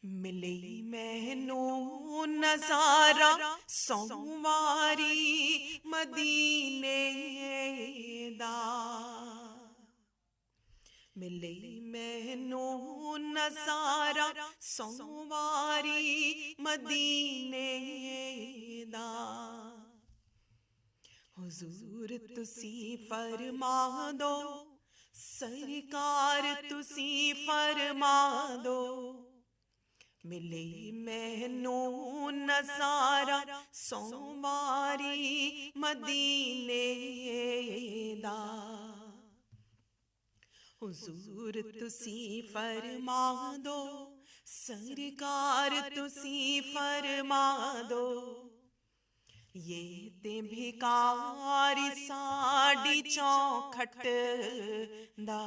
मिले मैनू नजारा सोमवारी मदीने दा। मिले मैनू नजारा सोमवारी मदीने दा। हुजूर तुसी फरमा दो, सरकार तुसी फरमा दो। मिले मैनू नजारा सोमवारी मदीने दा। हुजूर तुसी फरमा दो, सरकार तुसी फरमा दो। ये ते भिकारी साड़ी चौखट दा।